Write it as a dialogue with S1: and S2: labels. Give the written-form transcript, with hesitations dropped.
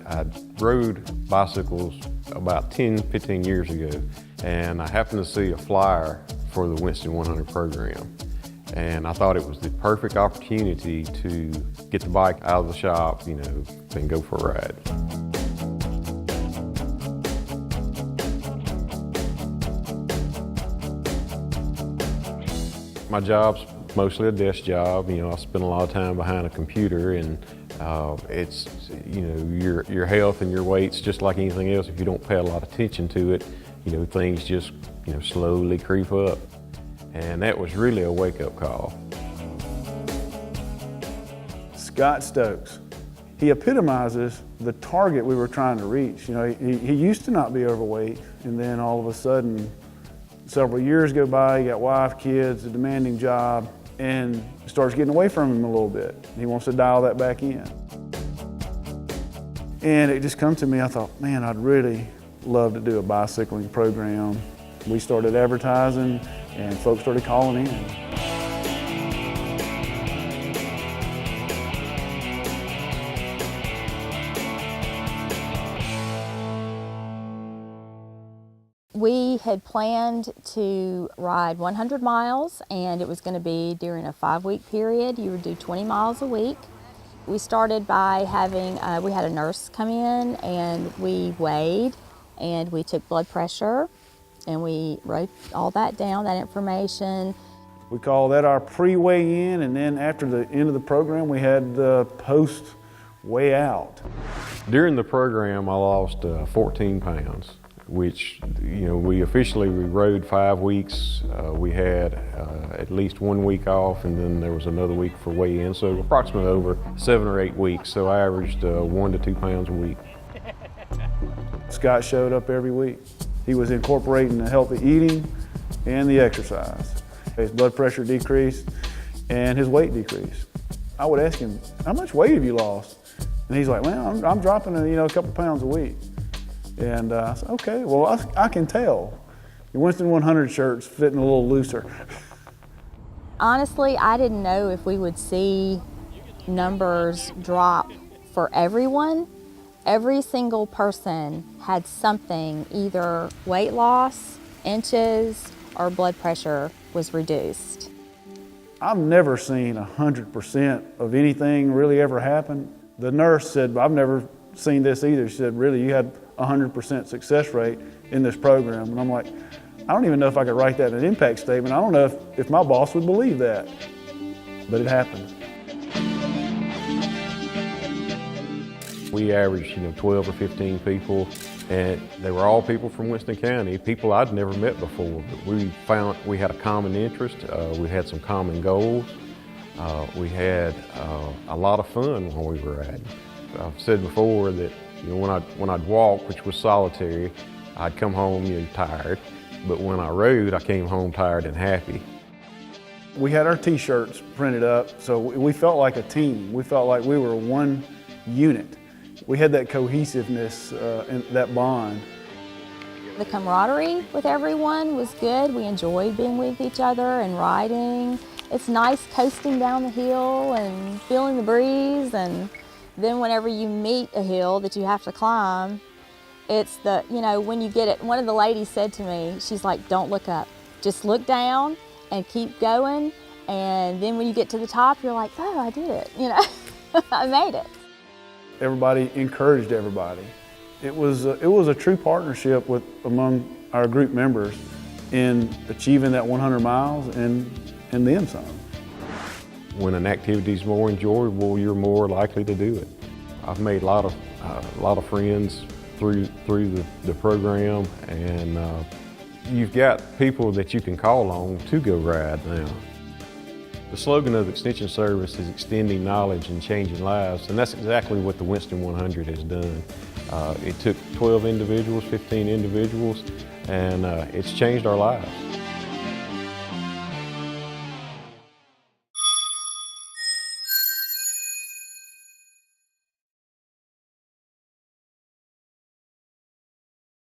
S1: I rode bicycles about 10, 15 years ago, and I happened to see a flyer for the Winston 100 program. And I thought it was the perfect opportunity to get the bike out of the shop, and go for a ride. My job's mostly a desk job. I spend a lot of time behind a computer, and it's, your health and your weight's just like anything else. If you don't pay a lot of attention to it, things just, slowly creep up. And that was really a wake-up call.
S2: Scott Stokes, he epitomizes the target we were trying to reach. He used to not be overweight, and then all of a sudden, several years go by, he got wife, kids, a demanding job, and it starts getting away from him a little bit. He wants to dial that back in. And it just come to me, I thought, man, I'd really love to do a bicycling program. We started advertising, and folks started calling in.
S3: We had planned to ride 100 miles, and it was going to be during a 5-week period. You would do 20 miles a week. We started by having, we had a nurse come in, and we weighed, and we took blood pressure, and we wrote all that down, that information.
S2: We call that our pre-weigh-in, and then after the end of the program, we had the post-weigh-out.
S1: During the program, I lost 14 pounds, which, we officially rode 5 weeks. We had at least 1 week off, and then there was another week for weigh-in, so approximately over 7 or 8 weeks. So I averaged 1 to 2 pounds a week.
S2: Scott showed up every week. He was incorporating the healthy eating and the exercise. His blood pressure decreased and his weight decreased. I would ask him, how much weight have you lost? And he's like, well, I'm dropping a couple pounds a week. And I said, okay, well, I can tell. Your Winston 100 shirt's fitting a little looser.
S3: Honestly, I didn't know if we would see numbers drop for everyone. Every single person had something, either weight loss, inches, or blood pressure was reduced.
S2: I've never seen 100% of anything really ever happen. The nurse said, I've never seen this either. She said, really, you had 100% success rate in this program. And I'm like, I don't even know if I could write that in an impact statement. I don't know if my boss would believe that, but it happened.
S1: We averaged, 12 or 15 people, and they were all people from Winston County, people I'd never met before. But we found we had a common interest. We had some common goals. We had a lot of fun when we were riding. I've said before that, when I'd walk, which was solitary, I'd come home tired. But when I rode, I came home tired and happy.
S2: We had our t-shirts printed up, so we felt like a team. We felt like we were one unit. We had that cohesiveness and that bond.
S3: The camaraderie with everyone was good. We enjoyed being with each other and riding. It's nice coasting down the hill and feeling the breeze, and then whenever you meet a hill that you have to climb, it's when you get it, one of the ladies said to me, she's like, don't look up, just look down and keep going, and then when you get to the top, you're like, oh, I did it, I made it.
S2: Everybody encouraged everybody. It was a true partnership among our group members in achieving that 100 miles and then some.
S1: When an activity is more enjoyable, you're more likely to do it. I've made a lot of friends through the program, and you've got people that you can call on to go ride now. The slogan of Extension Service is extending knowledge and changing lives, and that's exactly what the Winston 100 has done. It took 12 individuals, 15 individuals, and it's changed our lives.